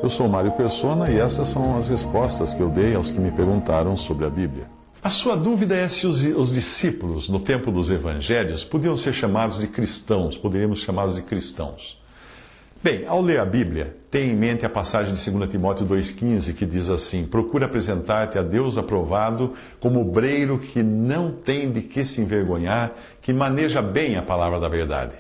Eu sou Mário Persona e essas são as respostas que eu dei aos que me perguntaram sobre a Bíblia. A sua dúvida é se os discípulos, no tempo dos evangelhos, podiam ser chamados de cristãos, poderíamos chamá-los de cristãos. Bem, ao ler a Bíblia, tenha em mente a passagem de 2 Timóteo 2,15, que diz assim: procura apresentar-te a Deus aprovado como obreiro que não tem de que se envergonhar, que maneja bem a palavra da verdade.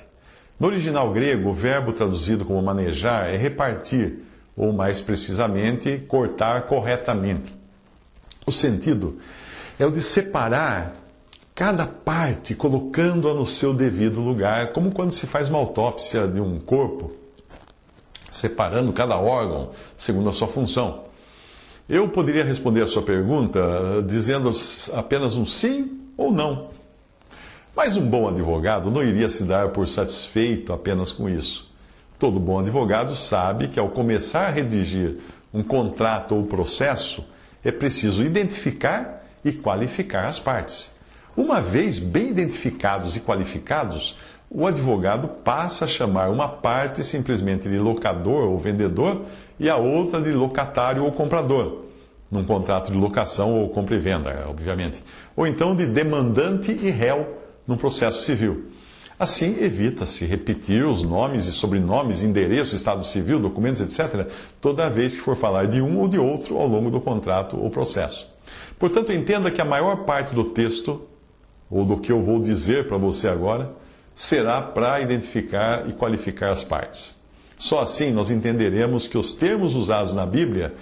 No original grego, o verbo traduzido como manejar é repartir, ou mais precisamente, cortar corretamente. O sentido é o de separar cada parte, colocando-a no seu devido lugar, como quando se faz uma autópsia de um corpo, separando cada órgão segundo a sua função. Eu poderia responder a sua pergunta dizendo apenas um sim ou não. Mas um bom advogado não iria se dar por satisfeito apenas com isso. Todo bom advogado sabe que ao começar a redigir um contrato ou processo, é preciso identificar e qualificar as partes. Uma vez bem identificados e qualificados, o advogado passa a chamar uma parte simplesmente de locador ou vendedor e a outra de locatário ou comprador, num contrato de locação ou compra e venda, obviamente. Ou então de demandante e réu, num processo civil. Assim, evita-se repetir os nomes e sobrenomes, endereço, estado civil, documentos, etc., toda vez que for falar de um ou de outro ao longo do contrato ou processo. Portanto, entenda que a maior parte do texto, ou do que eu vou dizer para você agora, será para identificar e qualificar as partes. Só assim nós entenderemos que os termos usados na Bíblia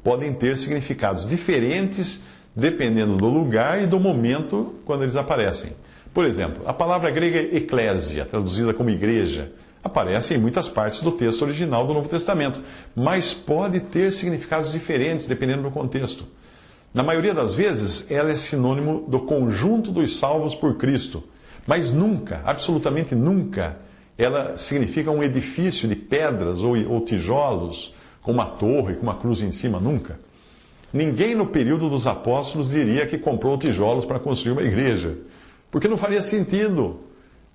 podem ter significados diferentes dependendo do lugar e do momento quando eles aparecem. Por exemplo, a palavra grega eclésia, traduzida como igreja, aparece em muitas partes do texto original do Novo Testamento, mas pode ter significados diferentes dependendo do contexto. Na maioria das vezes, ela é sinônimo do conjunto dos salvos por Cristo, mas nunca, absolutamente nunca, ela significa um edifício de pedras ou tijolos, com uma torre, com uma cruz em cima, nunca. Ninguém no período dos apóstolos diria que comprou tijolos para construir uma igreja, porque não faria sentido.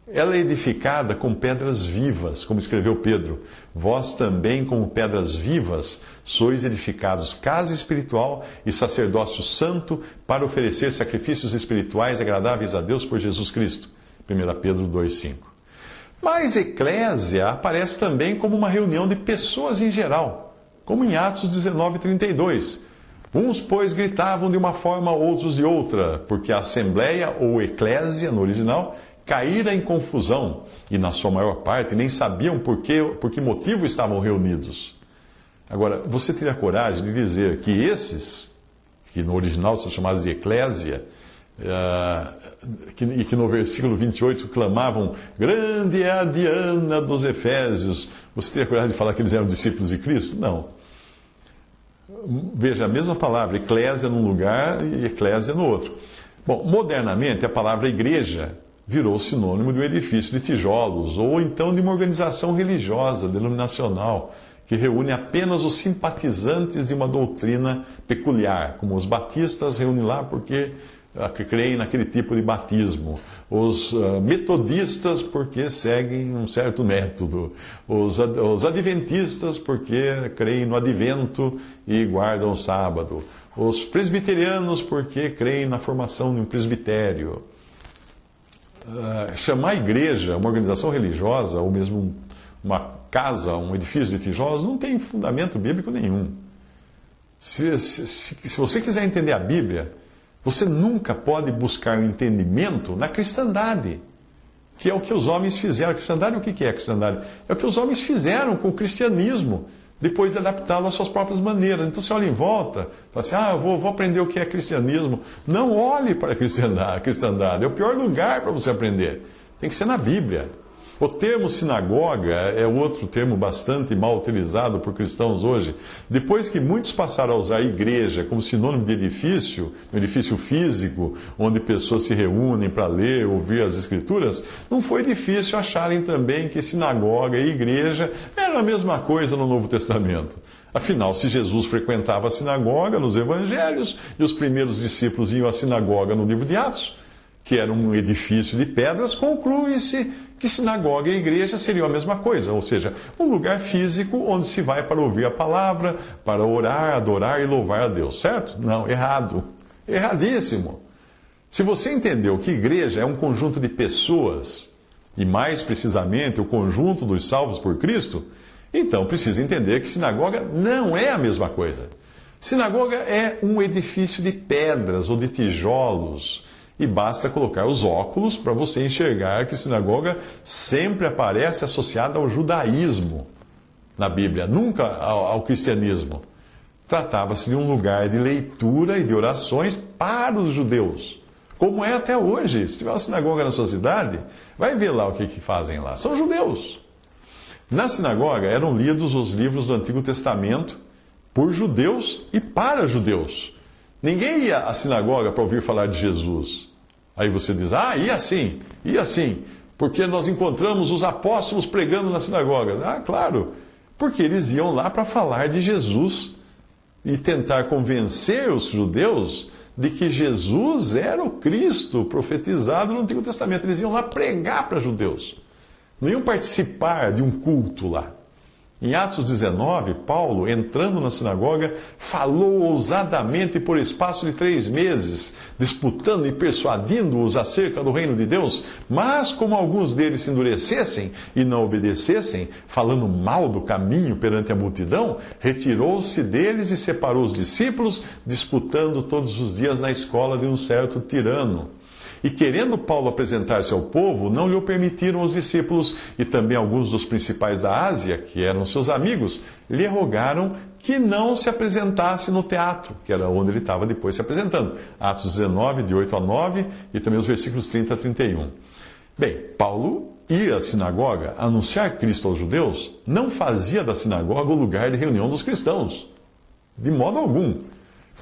Ela é edificada com pedras vivas, como escreveu Pedro. Vós também, como pedras vivas, sois edificados casa espiritual e sacerdócio santo para oferecer sacrifícios espirituais agradáveis a Deus por Jesus Cristo. 1 Pedro 2,5. Mas eclésia aparece também como uma reunião de pessoas em geral, como em Atos 19:32. Uns, pois, gritavam de uma forma, outros de outra, porque a assembleia, ou eclésia no original, caíra em confusão, e na sua maior parte nem sabiam por que motivo estavam reunidos. Agora, você teria coragem de dizer que esses, que no original são chamados de eclésia, e que no versículo 28 clamavam, grande é a Diana dos Efésios, você teria coragem de falar que eles eram discípulos de Cristo? Não. Veja, a mesma palavra, eclésia num lugar e eclésia no outro. Bom, modernamente a palavra igreja virou sinônimo de um edifício de tijolos, ou então de uma organização religiosa, denominacional, que reúne apenas os simpatizantes de uma doutrina peculiar, como os batistas reúnem lá porque creem naquele tipo de batismo, os metodistas porque seguem um certo método, os adventistas porque creem no advento e guardam o sábado, os presbiterianos porque creem na formação de um presbitério. Chamar a igreja, uma organização religiosa, ou mesmo uma casa, um edifício de tijolos, não tem fundamento bíblico nenhum. Se você quiser entender a Bíblia, você nunca pode buscar um entendimento na cristandade, que é o que os homens fizeram. A cristandade, o que é a cristandade? É o que os homens fizeram com o cristianismo, depois de adaptá-lo às suas próprias maneiras. Então você olha em volta, fala assim, eu vou aprender o que é cristianismo. Não olhe para a cristandade, é o pior lugar para você aprender. Tem que ser na Bíblia. O termo sinagoga é outro termo bastante mal utilizado por cristãos hoje. Depois que muitos passaram a usar igreja como sinônimo de edifício, um edifício físico, onde pessoas se reúnem para ler, ouvir as Escrituras, não foi difícil acharem também que sinagoga e igreja eram a mesma coisa no Novo Testamento. Afinal, se Jesus frequentava a sinagoga nos Evangelhos e os primeiros discípulos iam à sinagoga no livro de Atos, que era um edifício de pedras, conclui-se que sinagoga e igreja seriam a mesma coisa, ou seja, um lugar físico onde se vai para ouvir a palavra, para orar, adorar e louvar a Deus, certo? Não, errado. Erradíssimo. Se você entendeu que igreja é um conjunto de pessoas, e mais precisamente o conjunto dos salvos por Cristo, então precisa entender que sinagoga não é a mesma coisa. Sinagoga é um edifício de pedras ou de tijolos, e basta colocar os óculos para você enxergar que sinagoga sempre aparece associada ao judaísmo na Bíblia, nunca ao cristianismo. Tratava-se de um lugar de leitura e de orações para os judeus, como é até hoje. Se tiver uma sinagoga na sua cidade, vai ver lá o que fazem lá. São judeus. Na sinagoga eram lidos os livros do Antigo Testamento por judeus e para judeus. Ninguém ia à sinagoga para ouvir falar de Jesus. Aí você diz, ia sim, porque nós encontramos os apóstolos pregando na sinagoga. Claro, porque eles iam lá para falar de Jesus e tentar convencer os judeus de que Jesus era o Cristo profetizado no Antigo Testamento. Eles iam lá pregar para judeus. Não iam participar de um culto lá. Em Atos 19, Paulo, entrando na sinagoga, falou ousadamente por espaço de 3 meses, disputando e persuadindo-os acerca do reino de Deus. Mas, como alguns deles se endurecessem e não obedecessem, falando mal do caminho perante a multidão, retirou-se deles e separou os discípulos, disputando todos os dias na escola de um certo tirano. E querendo Paulo apresentar-se ao povo, não lhe o permitiram os discípulos, e também alguns dos principais da Ásia, que eram seus amigos, lhe rogaram que não se apresentasse no teatro, que era onde ele estava depois se apresentando. Atos 19, de 8 a 9, e também os versículos 30 a 31. Bem, Paulo ia à sinagoga anunciar Cristo aos judeus, não fazia da sinagoga o lugar de reunião dos cristãos, de modo algum.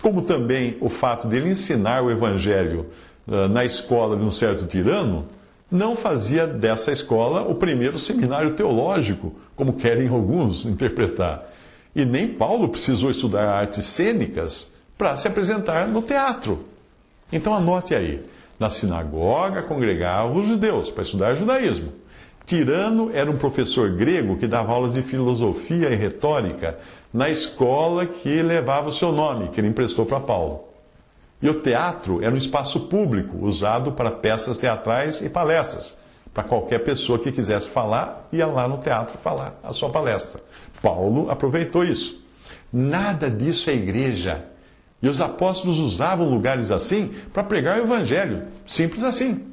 Como também o fato dele ensinar o evangelho na escola de um certo tirano, não fazia dessa escola o primeiro seminário teológico, como querem alguns interpretar. E nem Paulo precisou estudar artes cênicas para se apresentar no teatro. Então anote aí, na sinagoga congregavam os judeus para estudar judaísmo. Tirano era um professor grego que dava aulas de filosofia e retórica na escola que levava o seu nome, que ele emprestou para Paulo. E o teatro era um espaço público, usado para peças teatrais e palestras. Para qualquer pessoa que quisesse falar, ia lá no teatro falar a sua palestra. Paulo aproveitou isso. Nada disso é igreja. E os apóstolos usavam lugares assim para pregar o evangelho. Simples assim.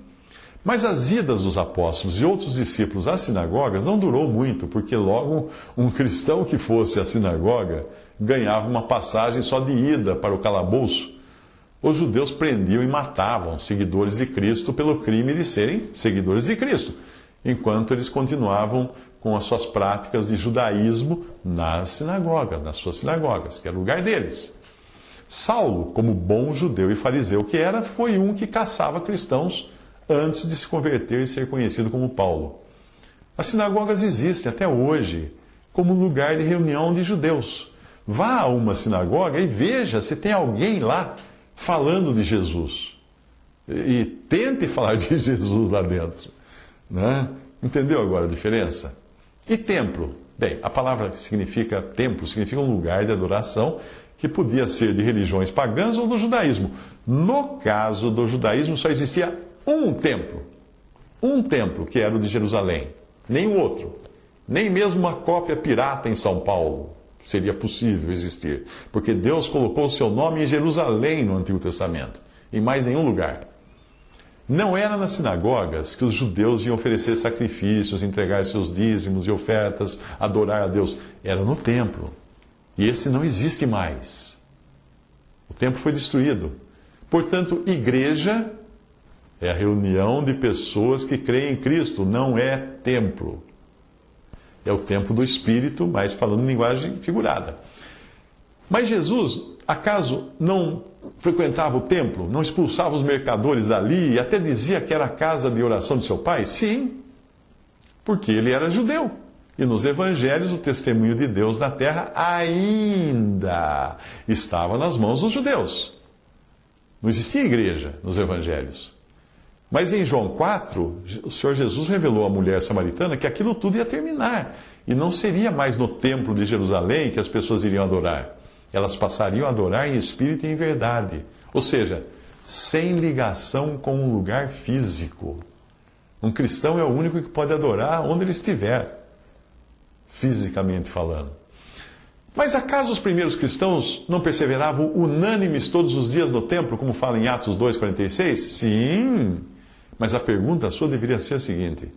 Mas as idas dos apóstolos e outros discípulos às sinagogas não durou muito, porque logo um cristão que fosse à sinagoga ganhava uma passagem só de ida para o calabouço. Os judeus prendiam e matavam seguidores de Cristo pelo crime de serem seguidores de Cristo, enquanto eles continuavam com as suas práticas de judaísmo nas suas sinagogas, que era o lugar deles. Saulo, como bom judeu e fariseu que era, foi um que caçava cristãos antes de se converter e ser conhecido como Paulo. As sinagogas existem até hoje como lugar de reunião de judeus. Vá a uma sinagoga e veja se tem alguém lá falando de Jesus. E tente falar de Jesus lá dentro. Né? Entendeu agora a diferença? E templo? Bem, a palavra que significa templo significa um lugar de adoração que podia ser de religiões pagãs ou do judaísmo. No caso do judaísmo só existia um templo. Um templo, que era o de Jerusalém. Nem outro. Nem mesmo uma cópia pirata em São Paulo seria possível existir, porque Deus colocou o seu nome em Jerusalém no Antigo Testamento, em mais nenhum lugar. Não era nas sinagogas que os judeus iam oferecer sacrifícios, entregar seus dízimos e ofertas, adorar a Deus. Era no templo. E esse não existe mais. O templo foi destruído. Portanto, igreja é a reunião de pessoas que creem em Cristo, não é templo. É o templo do Espírito, mas falando em linguagem figurada. Mas Jesus, acaso não frequentava o templo, não expulsava os mercadores dali e até dizia que era a casa de oração de seu pai? Sim, porque ele era judeu. E nos evangelhos o testemunho de Deus na terra ainda estava nas mãos dos judeus. Não existia igreja nos evangelhos. Mas em João 4, o Senhor Jesus revelou à mulher samaritana que aquilo tudo ia terminar. E não seria mais no templo de Jerusalém que as pessoas iriam adorar. Elas passariam a adorar em espírito e em verdade. Ou seja, sem ligação com um lugar físico. Um cristão é o único que pode adorar onde ele estiver, fisicamente falando. Mas acaso os primeiros cristãos não perseveravam unânimes todos os dias no templo, como fala em Atos 2,46? Sim, mas a pergunta sua deveria ser a seguinte: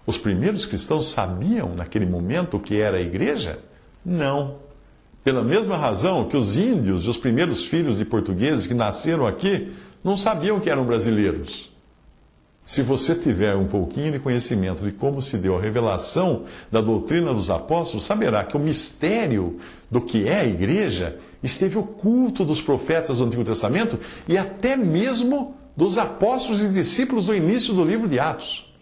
os primeiros cristãos sabiam naquele momento o que era a igreja? Não. Pela mesma razão que os índios e os primeiros filhos de portugueses que nasceram aqui não sabiam que eram brasileiros. Se você tiver um pouquinho de conhecimento de como se deu a revelação da doutrina dos apóstolos, saberá que o mistério do que é a igreja esteve oculto dos profetas do Antigo Testamento e até mesmo dos apóstolos e discípulos do início do livro de Atos.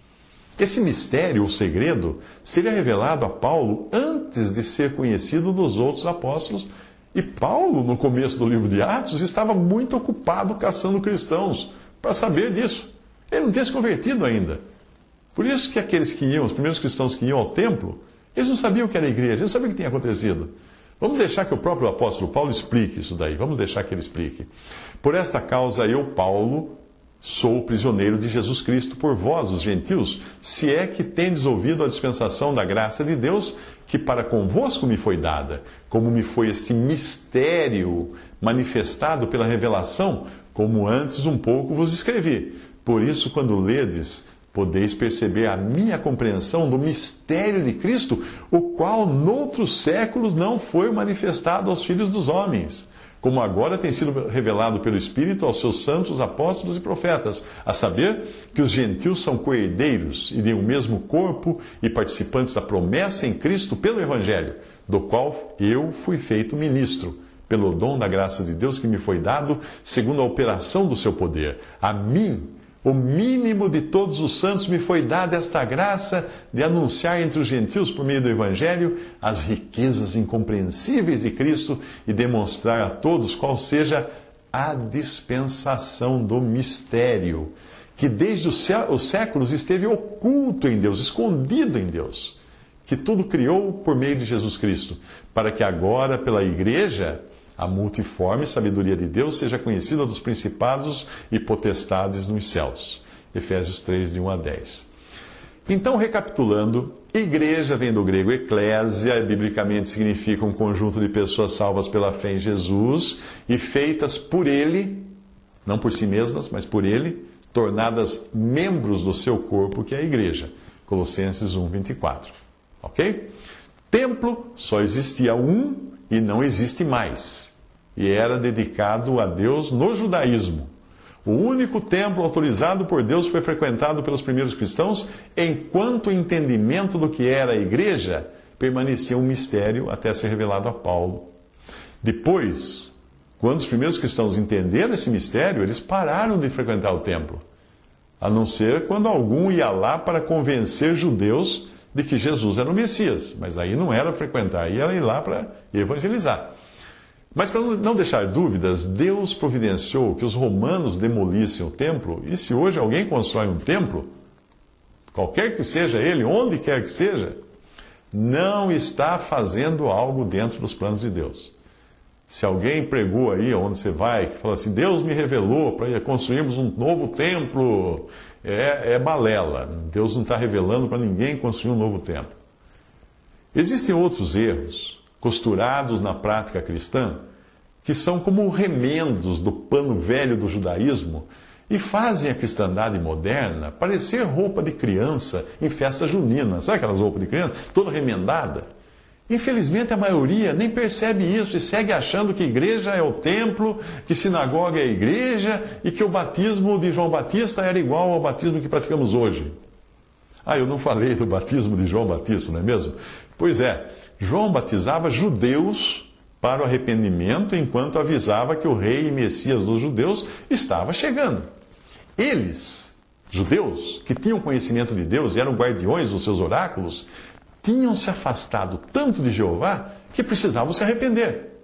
Esse mistério, o segredo, seria revelado a Paulo antes de ser conhecido dos outros apóstolos. E Paulo, no começo do livro de Atos, estava muito ocupado caçando cristãos para saber disso. Ele não tinha se convertido ainda. Por isso que aqueles que iam, os primeiros cristãos que iam ao templo, eles não sabiam o que era a igreja, eles não sabiam o que tinha acontecido. Vamos deixar que o próprio apóstolo Paulo explique isso daí. Vamos deixar que ele explique. Por esta causa eu, Paulo, sou prisioneiro de Jesus Cristo por vós, os gentios, se é que tendes ouvido a dispensação da graça de Deus, que para convosco me foi dada, como me foi este mistério manifestado pela revelação, como antes um pouco vos escrevi. Por isso, quando ledes, podeis perceber a minha compreensão do mistério de Cristo, o qual noutros séculos não foi manifestado aos filhos dos homens, como agora tem sido revelado pelo Espírito aos seus santos apóstolos e profetas, a saber, que os gentios são coerdeiros e de um mesmo corpo e participantes da promessa em Cristo pelo Evangelho, do qual eu fui feito ministro, pelo dom da graça de Deus que me foi dado, segundo a operação do seu poder. A mim, o mínimo de todos os santos, me foi dada esta graça de anunciar entre os gentios, por meio do Evangelho, as riquezas incompreensíveis de Cristo e demonstrar a todos qual seja a dispensação do mistério, que desde os séculos esteve oculto em Deus, escondido em Deus, que tudo criou por meio de Jesus Cristo, para que agora, pela Igreja, a multiforme sabedoria de Deus seja conhecida dos principados e potestades nos céus. Efésios 3, de 1 a 10. Então, recapitulando, igreja vem do grego eclésia, biblicamente significa um conjunto de pessoas salvas pela fé em Jesus e feitas por Ele, não por si mesmas, mas por Ele, tornadas membros do seu corpo, que é a igreja. Colossenses 1, 24. Ok? Templo, só existia um e não existe mais. E era dedicado a Deus no judaísmo. O único templo autorizado por Deus foi frequentado pelos primeiros cristãos, enquanto o entendimento do que era a igreja permanecia um mistério até ser revelado a Paulo. Depois, quando os primeiros cristãos entenderam esse mistério, eles pararam de frequentar o templo. A não ser quando algum ia lá para convencer judeus de que Jesus era o Messias. Mas aí não era frequentar, aí era ir lá para evangelizar. Mas para não deixar dúvidas, Deus providenciou que os romanos demolissem o templo, e se hoje alguém constrói um templo, qualquer que seja ele, onde quer que seja, não está fazendo algo dentro dos planos de Deus. Se alguém pregou aí onde você vai, que fala assim, Deus me revelou para construirmos um novo templo, é balela. Deus não está revelando para ninguém construir um novo templo. Existem outros erros costurados na prática cristã, que são como remendos do pano velho do judaísmo e fazem a cristandade moderna parecer roupa de criança em festa junina. Sabe aquelas roupas de criança? Toda remendada. Infelizmente, a maioria nem percebe isso e segue achando que igreja é o templo, que sinagoga é a igreja e que o batismo de João Batista era igual ao batismo que praticamos hoje. Eu não falei do batismo de João Batista, não é mesmo? Pois é, João batizava judeus para o arrependimento, enquanto avisava que o rei e Messias dos judeus estava chegando. Eles, judeus, que tinham conhecimento de Deus e eram guardiões dos seus oráculos, tinham se afastado tanto de Jeová que precisavam se arrepender.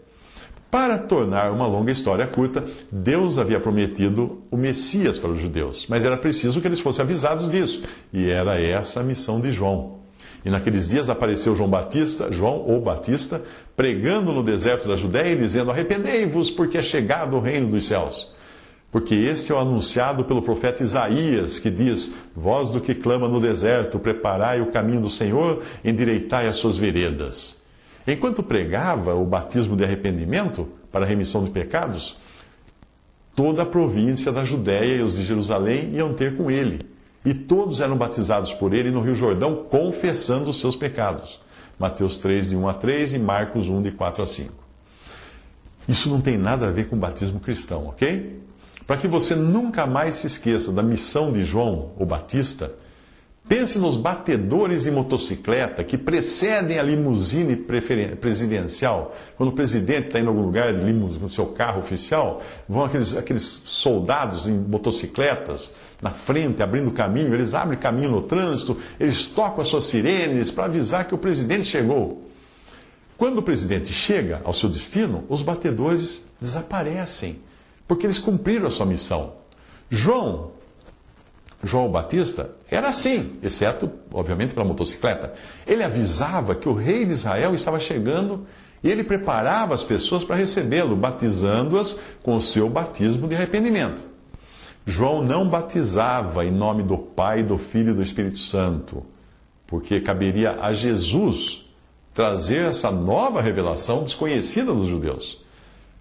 Para tornar uma longa história curta, Deus havia prometido o Messias para os judeus, mas era preciso que eles fossem avisados disso, e era essa a missão de João. E naqueles dias apareceu João ou Batista, pregando no deserto da Judéia e dizendo: arrependei-vos, porque é chegado o reino dos céus. Porque este é o anunciado pelo profeta Isaías, que diz: voz do que clama no deserto, preparai o caminho do Senhor, endireitai as suas veredas. Enquanto pregava o batismo de arrependimento para a remissão de pecados, toda a província da Judéia e os de Jerusalém iam ter com ele. E todos eram batizados por ele no Rio Jordão, confessando os seus pecados. Mateus 3, de 1 a 3 e Marcos 1, de 4 a 5. Isso não tem nada a ver com o batismo cristão, ok? Para que você nunca mais se esqueça da missão de João, o Batista, pense nos batedores de motocicleta que precedem a limusine presidencial. Quando o presidente está indo em algum lugar de limusine, com seu carro oficial, vão aqueles soldados em motocicletas na frente, abrindo caminho. Eles abrem caminho no trânsito, eles tocam as suas sirenes para avisar que o presidente chegou. Quando o presidente chega ao seu destino, os batedores desaparecem, porque eles cumpriram a sua missão. João Batista era assim, exceto, obviamente, pela motocicleta. Ele avisava que o rei de Israel estava chegando e ele preparava as pessoas para recebê-lo, batizando-as com o seu batismo de arrependimento. João não batizava em nome do Pai, do Filho e do Espírito Santo, porque caberia a Jesus trazer essa nova revelação desconhecida dos judeus.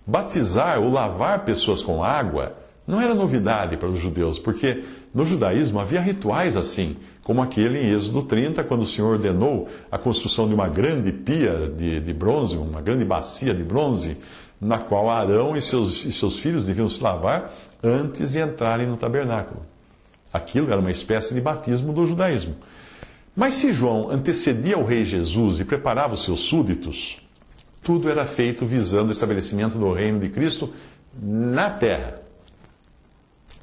Batizar ou lavar pessoas com água não era novidade para os judeus, porque no judaísmo havia rituais assim, como aquele em Êxodo 30, quando o Senhor ordenou a construção de uma grande pia de bronze, uma grande bacia de bronze, na qual Arão e seus filhos deviam se lavar antes de entrarem no tabernáculo. Aquilo era uma espécie de batismo do judaísmo. Mas se João antecedia o rei Jesus e preparava os seus súditos, tudo era feito visando o estabelecimento do reino de Cristo na terra.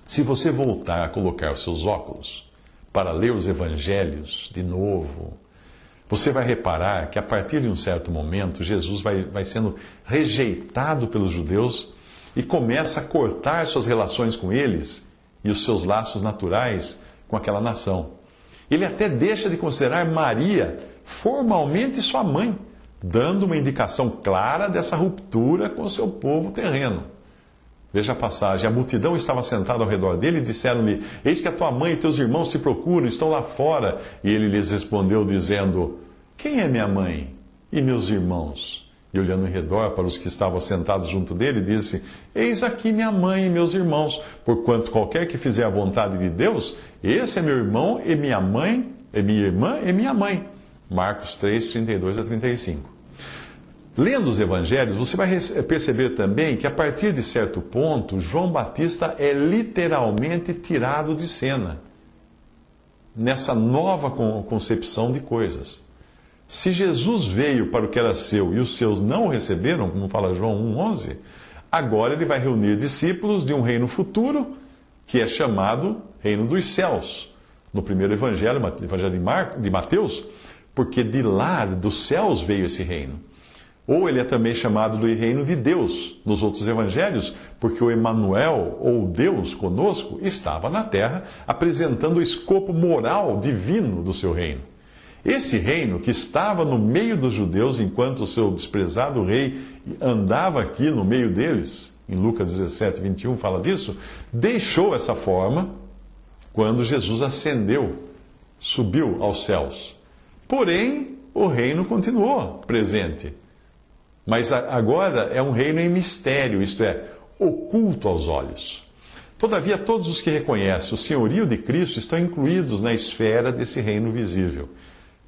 Se você voltar a colocar os seus óculos para ler os evangelhos de novo, você vai reparar que a partir de um certo momento, Jesus vai sendo rejeitado pelos judeus e começa a cortar suas relações com eles e os seus laços naturais com aquela nação. Ele até deixa de considerar Maria formalmente sua mãe, dando uma indicação clara dessa ruptura com o seu povo terreno. Veja a passagem: a multidão estava sentada ao redor dele e disseram-lhe: eis que a tua mãe e teus irmãos te procuram, estão lá fora. E ele lhes respondeu dizendo: quem é minha mãe e meus irmãos? E olhando em redor para os que estavam sentados junto dele, disse: eis aqui minha mãe e meus irmãos, porquanto qualquer que fizer a vontade de Deus, esse é meu irmão e minha mãe, e minha irmã e minha mãe. Marcos 3, 32 a 35. Lendo os evangelhos, você vai perceber também que a partir de certo ponto, João Batista é literalmente tirado de cena nessa nova concepção de coisas. Se Jesus veio para o que era seu e os seus não o receberam, como fala João 1,11, agora ele vai reunir discípulos de um reino futuro, que é chamado Reino dos Céus. No primeiro evangelho, evangelho de Mateus, porque de lá, dos céus, veio esse reino. Ou ele é também chamado do reino de Deus nos outros evangelhos, porque o Emanuel, ou Deus conosco, estava na terra, apresentando o escopo moral divino do seu reino. Esse reino, que estava no meio dos judeus, enquanto o seu desprezado rei andava aqui no meio deles, em Lucas 17, 21 fala disso, deixou essa forma quando Jesus ascendeu, subiu aos céus. Porém, o reino continuou presente. Mas agora é um reino em mistério, isto é, oculto aos olhos. Todavia, todos os que reconhecem o senhorio de Cristo estão incluídos na esfera desse reino visível,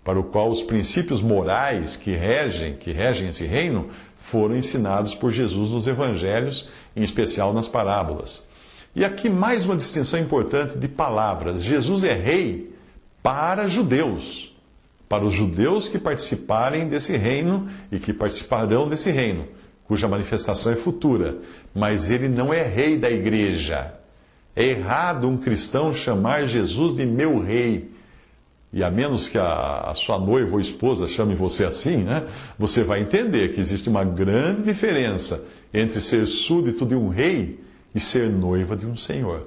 para o qual os princípios morais que regem esse reino foram ensinados por Jesus nos evangelhos, em especial nas parábolas. E aqui mais uma distinção importante de palavras. Jesus é rei para judeus. Para os judeus que participarem desse reino e que participarão desse reino, cuja manifestação é futura. Mas ele não é rei da igreja. É errado um cristão chamar Jesus de meu rei. e a menos que a sua noiva ou esposa chame você assim, né, você vai entender que existe uma grande diferença entre ser súdito de um rei e ser noiva de um senhor.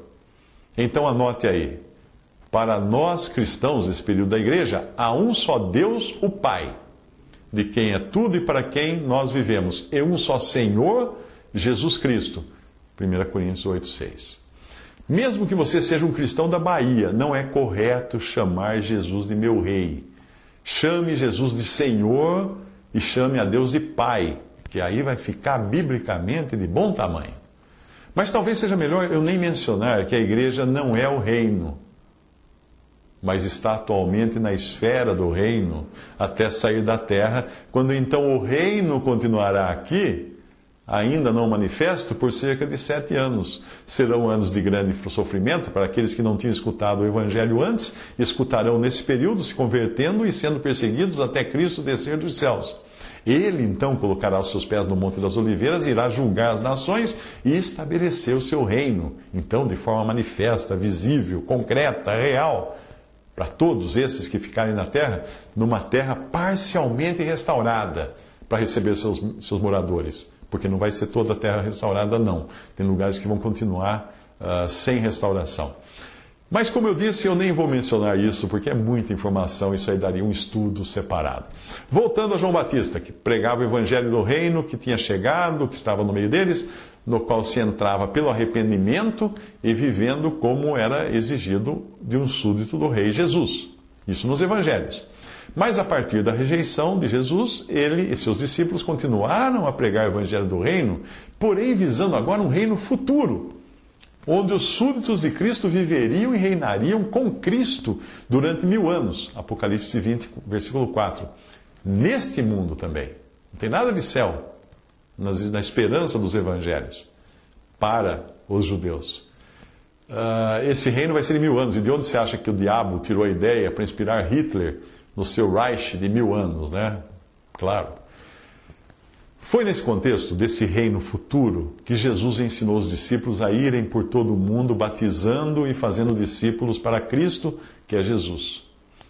Então anote aí, para nós cristãos desse período da igreja, há um só Deus, o Pai, de quem é tudo e para quem nós vivemos, e um só Senhor, Jesus Cristo. 1 Coríntios 8:6. Mesmo que você seja um cristão da Bahia, não é correto chamar Jesus de meu rei. Chame Jesus de Senhor e chame a Deus de Pai, que aí vai ficar biblicamente de bom tamanho. Mas talvez seja melhor eu nem mencionar que a igreja não é o reino, mas está atualmente na esfera do reino até sair da terra, quando então o reino continuará aqui, ainda não manifesto, por cerca de 7 anos. Serão anos de grande sofrimento para aqueles que não tinham escutado o Evangelho antes, e escutarão nesse período, se convertendo e sendo perseguidos até Cristo descer dos céus. Ele então colocará os seus pés no Monte das Oliveiras, irá julgar as nações e estabelecer o seu reino. Então, de forma manifesta, visível, concreta, real, para todos esses que ficarem na terra, numa terra parcialmente restaurada, para receber seus moradores. Porque não vai ser toda a terra restaurada, não. Tem lugares que vão continuar sem restauração. Mas, como eu disse, eu nem vou mencionar isso, porque é muita informação, isso aí daria um estudo separado. Voltando a João Batista, que pregava o evangelho do reino, que tinha chegado, que estava no meio deles, no qual se entrava pelo arrependimento e vivendo como era exigido de um súdito do rei Jesus. Isso nos evangelhos. Mas a partir da rejeição de Jesus, ele e seus discípulos continuaram a pregar o evangelho do reino, porém visando agora um reino futuro, onde os súditos de Cristo viveriam e reinariam com Cristo durante 1000 anos. Apocalipse 20, versículo 4. Neste mundo também. Não tem nada de céu, na esperança dos evangelhos, para os judeus. Esse reino vai ser de 1000 anos. E de onde você acha que o diabo tirou a ideia para inspirar Hitler no seu Reich de 1000 anos, né? Claro. Foi nesse contexto desse reino futuro que Jesus ensinou os discípulos a irem por todo o mundo batizando e fazendo discípulos para Cristo, que é Jesus.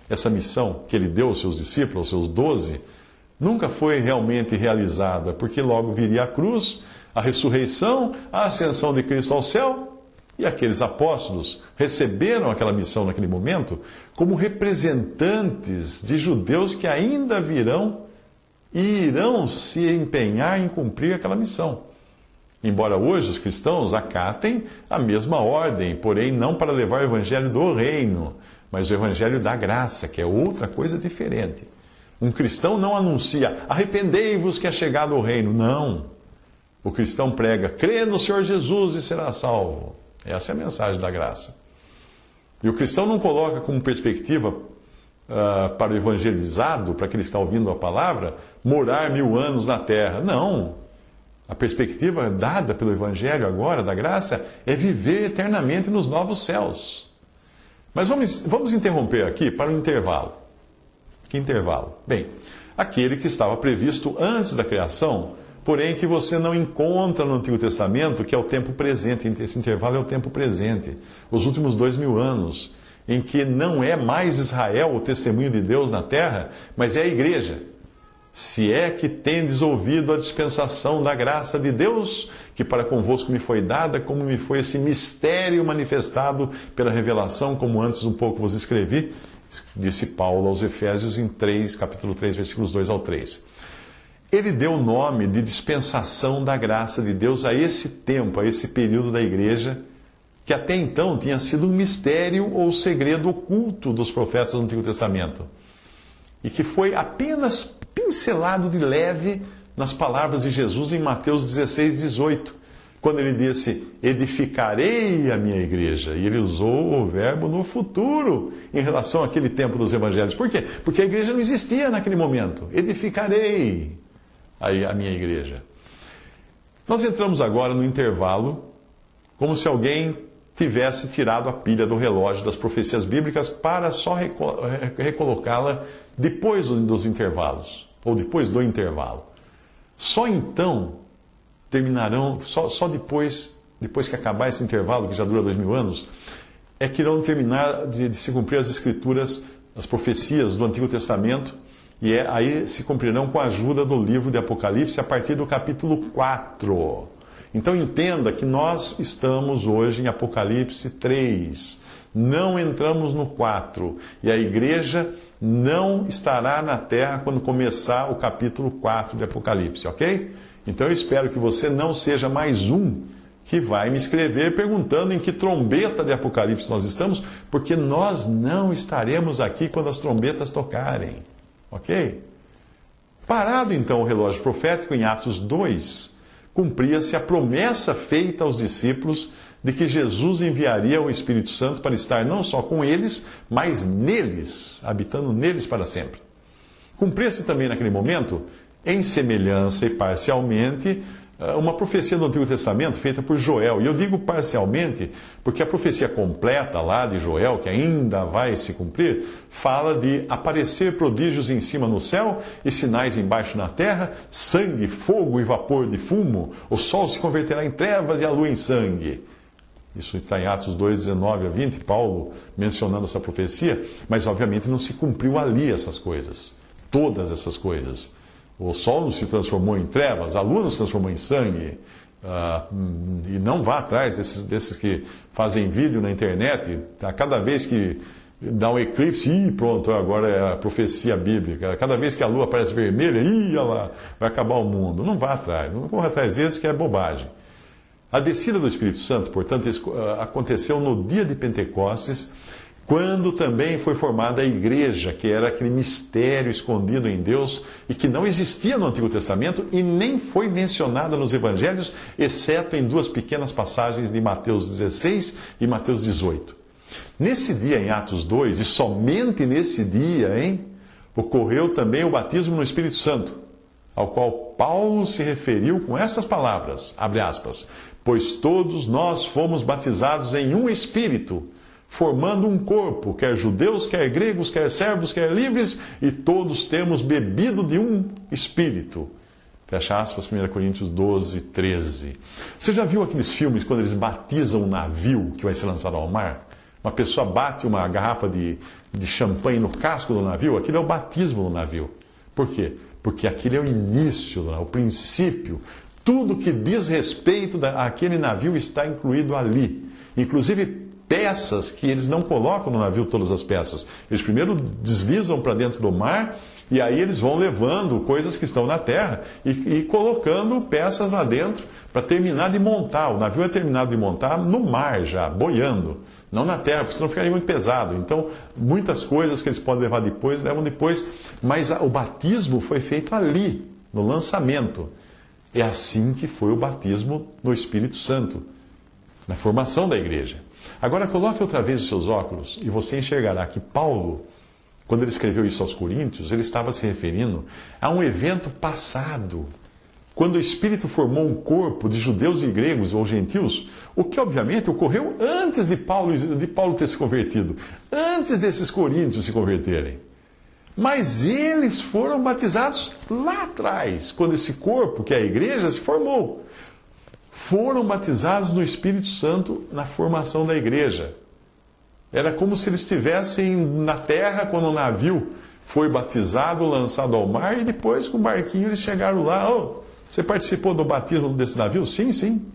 Essa missão que ele deu aos seus discípulos, aos seus 12, nunca foi realmente realizada, porque logo viria a cruz, a ressurreição, a ascensão de Cristo ao céu, e aqueles apóstolos receberam aquela missão naquele momento como representantes de judeus que ainda virão e irão se empenhar em cumprir aquela missão. Embora hoje os cristãos acatem a mesma ordem, porém não para levar o evangelho do reino, mas o evangelho da graça, que é outra coisa diferente. Um cristão não anuncia, arrependei-vos que é chegado o reino. Não. O cristão prega, crê no Senhor Jesus e será salvo. Essa é a mensagem da graça. E o cristão não coloca como perspectiva para o evangelizado, para aquele que está ouvindo a palavra, morar 1000 anos na terra. Não. A perspectiva dada pelo evangelho agora, da graça, é viver eternamente nos novos céus. Mas vamos interromper aqui para um intervalo. Que intervalo? Bem, aquele que estava previsto antes da criação, porém que você não encontra no Antigo Testamento, que é o tempo presente. Esse intervalo é o tempo presente. Os últimos 2000 anos, em que não é mais Israel o testemunho de Deus na terra, mas é a igreja. Se é que tendes ouvido a dispensação da graça de Deus, que para convosco me foi dada, como me foi esse mistério manifestado pela revelação, como antes um pouco vos escrevi, disse Paulo aos Efésios em capítulo 3, versículos 2 ao 3. Ele deu o nome de dispensação da graça de Deus a esse tempo, a esse período da igreja, que até então tinha sido um mistério ou segredo oculto dos profetas do Antigo Testamento, e que foi apenas pincelado de leve nas palavras de Jesus em Mateus 16, 18, quando ele disse, edificarei a minha igreja. E ele usou o verbo no futuro, em relação àquele tempo dos evangelhos. Por quê? Porque a igreja não existia naquele momento. Edificarei a minha igreja. Nós entramos agora no intervalo, como se alguém tivesse tirado a pilha do relógio das profecias bíblicas para só recolocá-la depois dos intervalos, ou depois do intervalo. Só então terminarão, só depois que acabar esse intervalo, que já dura 2000 anos, é que irão terminar de se cumprir as escrituras as profecias do Antigo Testamento, e aí se cumprirão com a ajuda do livro de Apocalipse a partir do capítulo 4. Então entenda que nós estamos hoje em Apocalipse 3. Não entramos no 4. E a igreja não estará na terra quando começar o capítulo 4 de Apocalipse, ok? Então eu espero que você não seja mais um que vai me escrever perguntando em que trombeta de Apocalipse nós estamos, porque nós não estaremos aqui quando as trombetas tocarem, ok? Parado então o relógio profético em Atos 2, cumpria-se a promessa feita aos discípulos de que Jesus enviaria o Espírito Santo para estar não só com eles, mas neles, habitando neles para sempre. Cumpria-se também naquele momento, em semelhança e parcialmente, uma profecia do Antigo Testamento feita por Joel. E eu digo parcialmente porque a profecia completa lá de Joel, que ainda vai se cumprir, fala de aparecer prodígios em cima no céu e sinais embaixo na terra, sangue, fogo e vapor de fumo. O sol se converterá em trevas e a lua em sangue. Isso está em Atos 2, 19 a 20, Paulo mencionando essa profecia, mas obviamente não se cumpriu ali essas coisas, todas essas coisas. O sol não se transformou em trevas, a lua não se transformou em sangue. E não vá atrás desses que fazem vídeo na internet. Cada vez que dá um eclipse, pronto, agora é a profecia bíblica. Cada vez que a lua aparece vermelha, olha lá, vai acabar o mundo. Não vá atrás, não corra atrás desses que é bobagem. A descida do Espírito Santo, portanto, aconteceu no dia de Pentecostes, quando também foi formada a igreja, que era aquele mistério escondido em Deus e que não existia no Antigo Testamento e nem foi mencionada nos Evangelhos, exceto em duas pequenas passagens de Mateus 16 e Mateus 18. Nesse dia, em Atos 2, e somente nesse dia, ocorreu também o batismo no Espírito Santo, ao qual Paulo se referiu com essas palavras, abre aspas, pois todos nós fomos batizados em um Espírito, formando um corpo, quer judeus, quer gregos, quer servos, quer livres, e todos temos bebido de um Espírito. Fecha aspas, 1 Coríntios 12, 13. Você já viu aqueles filmes quando eles batizam um navio que vai ser lançado ao mar? Uma pessoa bate uma garrafa de champanhe no casco do navio, aquilo é o batismo do navio. Por quê? Porque aquele é o início, o princípio. Tudo que diz respeito àquele navio está incluído ali. Inclusive peças que eles não colocam no navio, todas as peças. Eles primeiro deslizam para dentro do mar e aí eles vão levando coisas que estão na terra e colocando peças lá dentro para terminar de montar. O navio é terminado de montar no mar já, boiando. Não na terra, porque senão ficaria muito pesado. Então, muitas coisas que eles podem levar depois, levam depois. Mas o batismo foi feito ali, no lançamento. É assim que foi o batismo no Espírito Santo, na formação da igreja. Agora coloque outra vez os seus óculos e você enxergará que Paulo, quando ele escreveu isso aos Coríntios, ele estava se referindo a um evento passado, quando o Espírito formou um corpo de judeus e gregos ou gentios, o que obviamente ocorreu antes de Paulo ter se convertido, antes desses coríntios se converterem. Mas eles foram batizados lá atrás, quando esse corpo, que é a igreja, se formou. Foram batizados no Espírito Santo na formação da igreja. Era como se eles estivessem na terra quando o navio foi batizado, lançado ao mar, e depois com o barquinho eles chegaram lá. Oh, você participou do batismo desse navio? Sim, sim.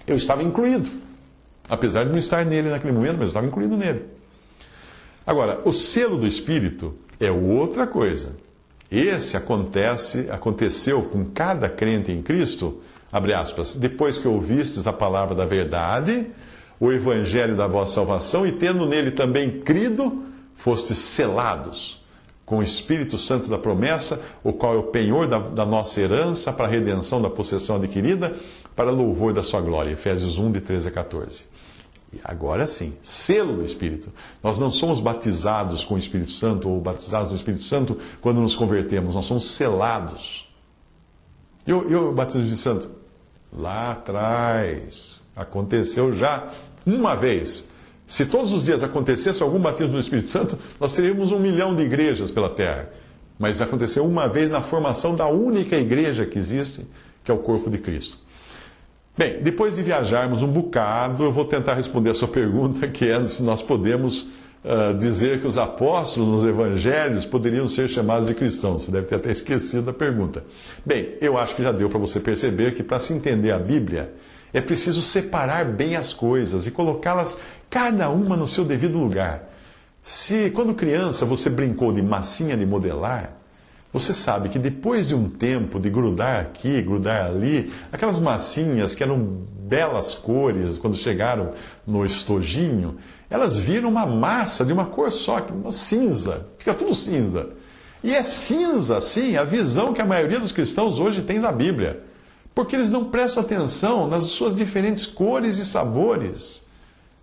Eu estava incluído. Apesar de não estar nele naquele momento, mas eu estava incluído nele. Agora, o selo do Espírito é outra coisa. Esse aconteceu com cada crente em Cristo, abre aspas, depois que ouvistes a palavra da verdade, o evangelho da vossa salvação, e tendo nele também crido, fostes selados com o Espírito Santo da promessa, o qual é o penhor da nossa herança para a redenção da possessão adquirida, para louvor da sua glória. Efésios 1, de 13 a 14. E agora sim, selo do Espírito. Nós não somos batizados com o Espírito Santo ou batizados no Espírito Santo quando nos convertemos. Nós somos selados. E o batismo do Espírito Santo? Lá atrás. Aconteceu já uma vez. Se todos os dias acontecesse algum batismo do Espírito Santo, nós teríamos 1 milhão de igrejas pela terra. Mas aconteceu uma vez na formação da única igreja que existe, que é o corpo de Cristo. Bem, depois de viajarmos um bocado, eu vou tentar responder a sua pergunta, que é se nós podemos dizer que os apóstolos nos evangelhos poderiam ser chamados de cristãos. Você deve ter até esquecido da pergunta. Bem, eu acho que já deu para você perceber que para se entender a Bíblia é preciso separar bem as coisas e colocá-las cada uma no seu devido lugar. Se quando criança você brincou de massinha de modelar, você sabe que depois de um tempo de grudar aqui, grudar ali, aquelas massinhas que eram belas cores quando chegaram no estojinho, elas viram uma massa de uma cor só, uma cinza, fica tudo cinza. E é cinza, sim, a visão que a maioria dos cristãos hoje tem da Bíblia, porque eles não prestam atenção nas suas diferentes cores e sabores,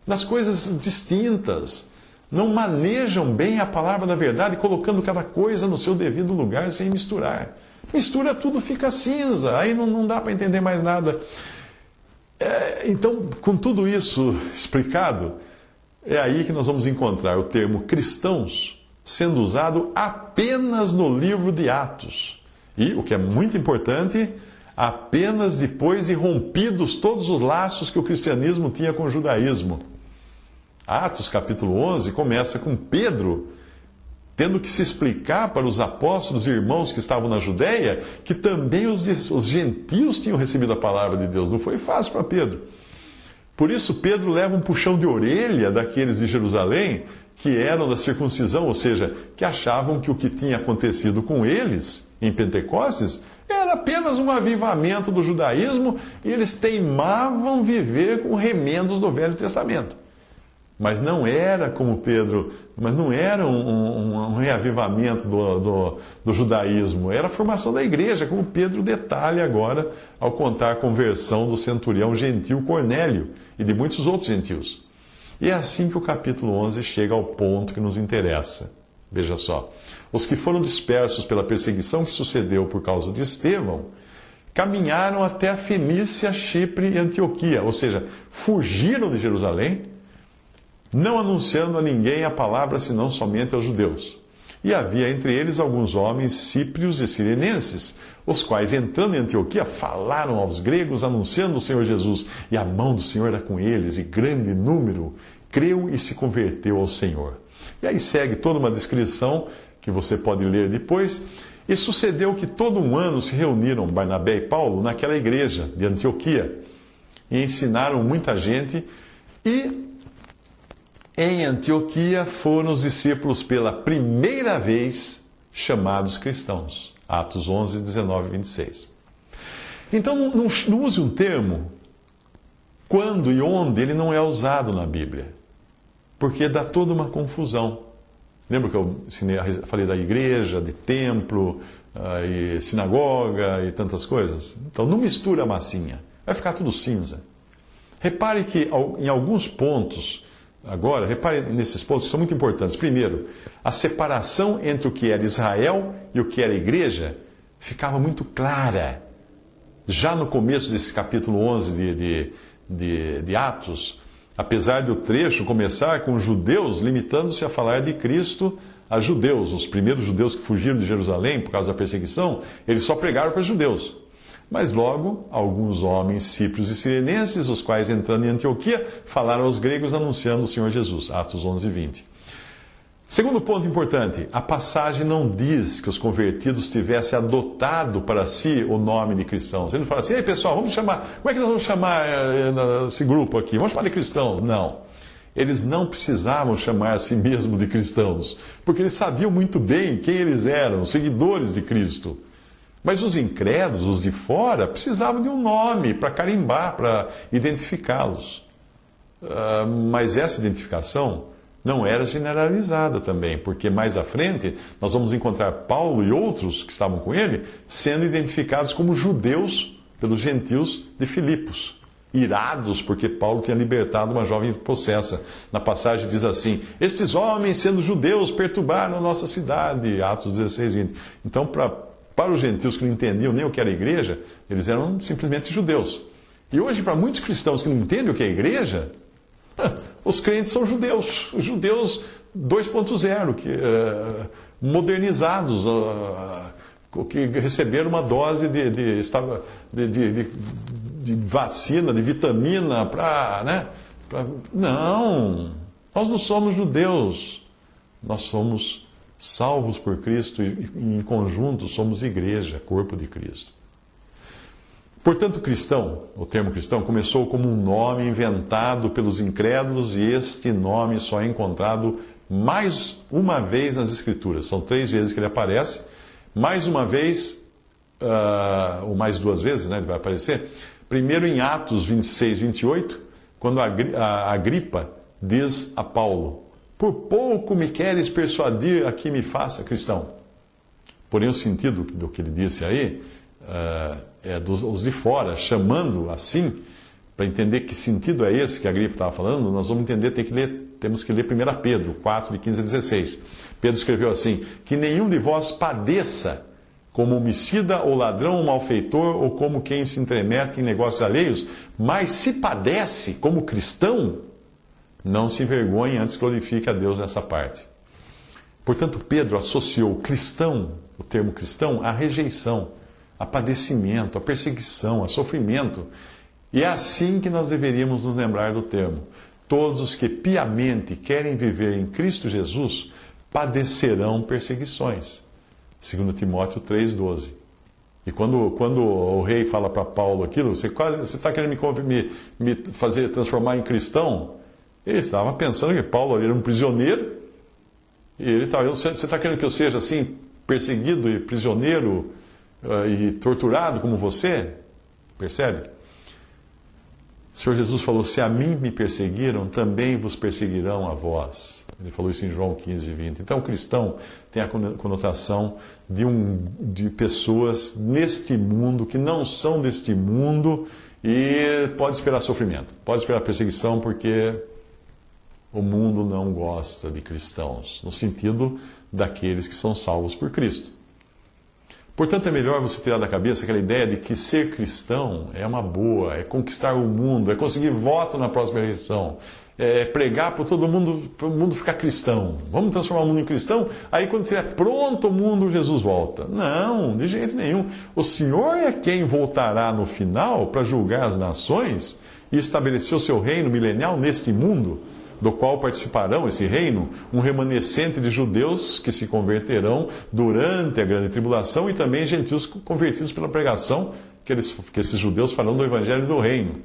nas coisas distintas. Não manejam bem a palavra da verdade, colocando cada coisa no seu devido lugar sem misturar. Mistura tudo, fica cinza, aí não dá para entender mais nada. Então, com tudo isso explicado, é aí que nós vamos encontrar o termo cristãos sendo usado apenas no livro de Atos. E, o que é muito importante, apenas depois de rompidos todos os laços que o cristianismo tinha com o judaísmo. Atos capítulo 11 começa com Pedro tendo que se explicar para os apóstolos e irmãos que estavam na Judéia que também os gentios tinham recebido a palavra de Deus. Não foi fácil para Pedro. Por isso Pedro leva um puxão de orelha daqueles de Jerusalém que eram da circuncisão, ou seja, que achavam que o que tinha acontecido com eles em Pentecostes era apenas um avivamento do judaísmo e eles teimavam viver com remendos do Velho Testamento. Mas não era como Pedro, mas não era um reavivamento do judaísmo, era a formação da igreja, como Pedro detalha agora ao contar a conversão do centurião gentil Cornélio e de muitos outros gentios. E é assim que o capítulo 11 chega ao ponto que nos interessa. Veja só, os que foram dispersos pela perseguição que sucedeu por causa de Estevão, caminharam até a Fenícia, Chipre e Antioquia, ou seja, fugiram de Jerusalém, não anunciando a ninguém a palavra senão somente aos judeus. E havia entre eles alguns homens síprios e sirenenses, os quais, entrando em Antioquia, falaram aos gregos, anunciando o Senhor Jesus. E a mão do Senhor era com eles, e grande número creu e se converteu ao Senhor. E aí segue toda uma descrição, que você pode ler depois. E sucedeu que todo um ano se reuniram Barnabé e Paulo naquela igreja de Antioquia, e ensinaram muita gente, e em Antioquia foram os discípulos pela primeira vez chamados cristãos. Atos 11, 19 e 26. Então não use um termo quando e onde ele não é usado na Bíblia. Porque dá toda uma confusão. Lembra que eu falei da igreja, de templo, e sinagoga e tantas coisas? Então não mistura a massinha. Vai ficar tudo cinza. Repare que em alguns pontos... Agora, repare nesses pontos que são muito importantes. Primeiro, a separação entre o que era Israel e o que era igreja ficava muito clara. Já no começo desse capítulo 11 de Atos, apesar do trecho começar com os judeus limitando-se a falar de Cristo a judeus. Os primeiros judeus que fugiram de Jerusalém por causa da perseguição, eles só pregaram para judeus. Mas logo, alguns homens síprios e sirenenses, os quais, entrando em Antioquia, falaram aos gregos anunciando o Senhor Jesus. Atos 11, 20. Segundo ponto importante, a passagem não diz que os convertidos tivessem adotado para si o nome de cristãos. Ele não fala assim, ei pessoal, vamos chamar, como é que nós vamos chamar esse grupo aqui? Vamos chamar de cristãos? Não. Eles não precisavam chamar a si mesmos de cristãos, porque eles sabiam muito bem quem eles eram, seguidores de Cristo. Mas os incrédulos, os de fora, precisavam de um nome para carimbar, para identificá-los. Mas essa identificação não era generalizada também, porque mais à frente nós vamos encontrar Paulo e outros que estavam com ele sendo identificados como judeus pelos gentios de Filipos, irados porque Paulo tinha libertado uma jovem possessa. Na passagem diz assim, estes homens, sendo judeus, perturbaram a nossa cidade, Atos 16, 20. Então, para os gentios que não entendiam nem o que era igreja, eles eram simplesmente judeus. E hoje, para muitos cristãos que não entendem o que é igreja, os crentes são judeus 2.0, modernizados, que receberam uma dose de vacina, de vitamina, não. Nós não somos judeus, nós somos salvos por Cristo e em conjunto somos igreja, corpo de Cristo. Portanto, cristão, o termo cristão, começou como um nome inventado pelos incrédulos e este nome só é encontrado mais uma vez nas Escrituras. São 3 vezes que ele aparece. Mais uma vez, ou mais 2 vezes, né, ele vai aparecer. Primeiro em Atos 26, 28, quando a Agripa diz a Paulo: por pouco me queres persuadir a que me faça cristão. Porém, o sentido do que ele disse aí é dos de fora, chamando assim, para entender que sentido é esse que a Agripa estava falando, nós vamos entender, temos que ler 1 Pedro 4, de 15 a 16. Pedro escreveu assim: que nenhum de vós padeça como homicida ou ladrão ou malfeitor ou como quem se intromete em negócios alheios, mas se padece como cristão, não se envergonhe, antes glorifique a Deus nessa parte. Portanto, Pedro associou cristão, o termo cristão, à rejeição, a padecimento, a perseguição, a sofrimento. E é assim que nós deveríamos nos lembrar do termo. Todos os que piamente querem viver em Cristo Jesus padecerão perseguições. 2 Timóteo 3,12. E quando o rei fala para Paulo aquilo, você está querendo me fazer transformar em cristão? Ele estava pensando que Paulo era um prisioneiro. E ele estava, você está querendo que eu seja assim, perseguido e prisioneiro e torturado como você? Percebe? O Senhor Jesus falou: se a mim me perseguiram, também vos perseguirão a vós. Ele falou isso em João 15, 20. Então, o cristão tem a conotação de pessoas neste mundo, que não são deste mundo, e pode esperar sofrimento, pode esperar perseguição, porque o mundo não gosta de cristãos, no sentido daqueles que são salvos por Cristo. Portanto, é melhor você tirar da cabeça aquela ideia de que ser cristão é uma boa, é conquistar o mundo, é conseguir voto na próxima eleição, é pregar para todo mundo, para o mundo ficar cristão. Vamos transformar o mundo em cristão? Aí quando estiver pronto o mundo, Jesus volta. Não, de jeito nenhum. O Senhor é quem voltará no final para julgar as nações e estabelecer o seu reino milenial neste mundo, do qual participarão, esse reino, um remanescente de judeus que se converterão durante a grande tribulação e também gentios convertidos pela pregação que esses judeus farão do evangelho do reino.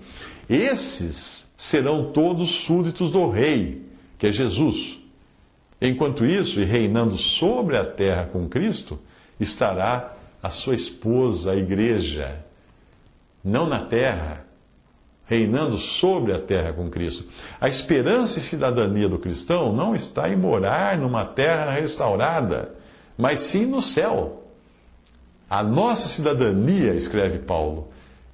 Esses serão todos súditos do rei, que é Jesus. Enquanto isso, e reinando sobre a terra com Cristo, estará a sua esposa, a igreja, não na terra, reinando sobre a terra com Cristo. A esperança e cidadania do cristão não está em morar numa terra restaurada, mas sim no céu. A nossa cidadania, escreve Paulo,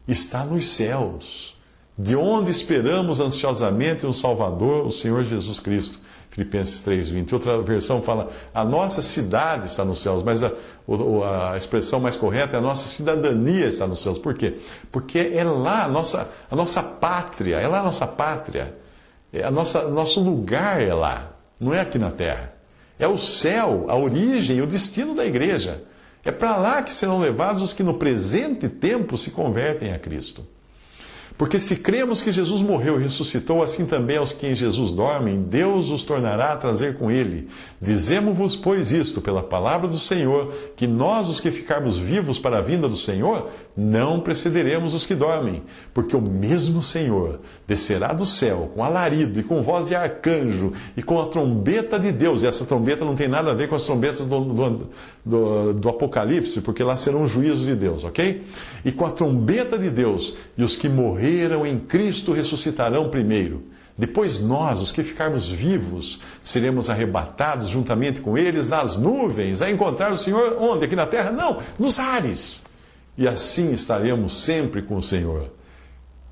está nos céus, de onde esperamos ansiosamente um Salvador, o Senhor Jesus Cristo. Filipenses 3,20. Outra versão fala: a nossa cidade está nos céus, mas a expressão mais correta é a nossa cidadania está nos céus. Por quê? Porque é lá a nossa pátria, é lá a nossa pátria. Nosso lugar é lá, não é aqui na terra. É o céu, a origem e o destino da igreja. É para lá que serão levados os que no presente tempo se convertem a Cristo. Porque se cremos que Jesus morreu e ressuscitou, assim também aos que em Jesus dormem, Deus os tornará a trazer com ele. Dizemo-vos, pois, isto, pela palavra do Senhor, que nós, os que ficarmos vivos para a vinda do Senhor, não precederemos os que dormem. Porque o mesmo Senhor descerá do céu com alarido e com voz de arcanjo e com a trombeta de Deus. E essa trombeta não tem nada a ver com as trombetas do Apocalipse, porque lá serão os juízos de Deus, ok? E com a trombeta de Deus, e os que morreram em Cristo ressuscitarão primeiro. Depois nós, os que ficarmos vivos, seremos arrebatados juntamente com eles nas nuvens, a encontrar o Senhor onde? Aqui na terra? Não, nos ares. E assim estaremos sempre com o Senhor.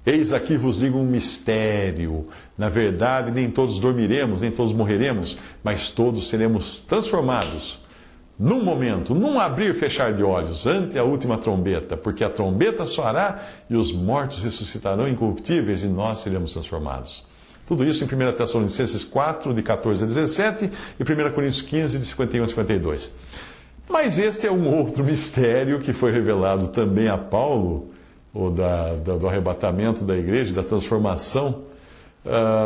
Eis aqui vos digo um mistério. Na verdade, nem todos dormiremos, nem todos morreremos, mas todos seremos transformados num momento, num abrir e fechar de olhos, ante a última trombeta, porque a trombeta soará e os mortos ressuscitarão incorruptíveis e nós seremos transformados. Tudo isso em 1 Tessalonicenses 4, de 14 a 17 e 1 Coríntios 15, de 51 a 52. Mas este é um outro mistério que foi revelado também a Paulo, do arrebatamento da igreja, da transformação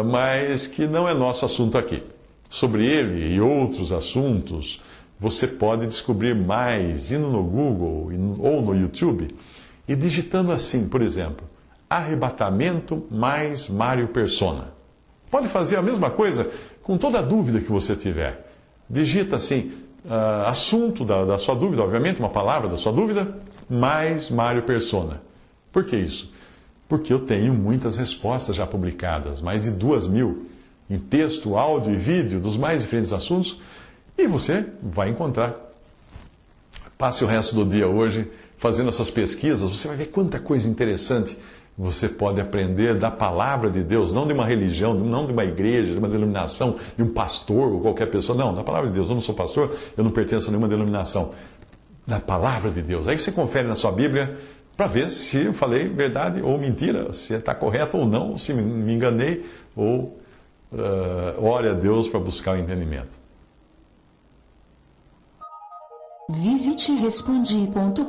mas que não é nosso assunto aqui. Sobre ele e outros assuntos, você pode descobrir mais indo no Google ou no YouTube e digitando assim, por exemplo, arrebatamento mais Mário Persona. Pode fazer a mesma coisa com toda dúvida que você tiver. Digita assim, assunto da sua dúvida, obviamente, uma palavra da sua dúvida, mais Mário Persona. Por que isso? Porque eu tenho muitas respostas já publicadas, mais de 2.000, em texto, áudio e vídeo, dos mais diferentes assuntos, e você vai encontrar. Passe o resto do dia hoje fazendo essas pesquisas, você vai ver quanta coisa interessante você pode aprender da palavra de Deus, não de uma religião, não de uma igreja, de uma denominação, de um pastor ou qualquer pessoa. Não, da palavra de Deus. Eu não sou pastor, eu não pertenço a nenhuma denominação. Da palavra de Deus. Aí você confere na sua Bíblia para ver se eu falei verdade ou mentira, se está correto ou não, se me enganei, ou ore a Deus para buscar o entendimento. Visite respondi.com.br.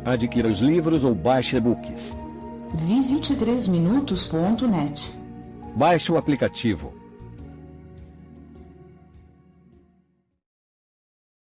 Adquira os livros ou baixe e-books. Visite 3minutos.net. Baixe o aplicativo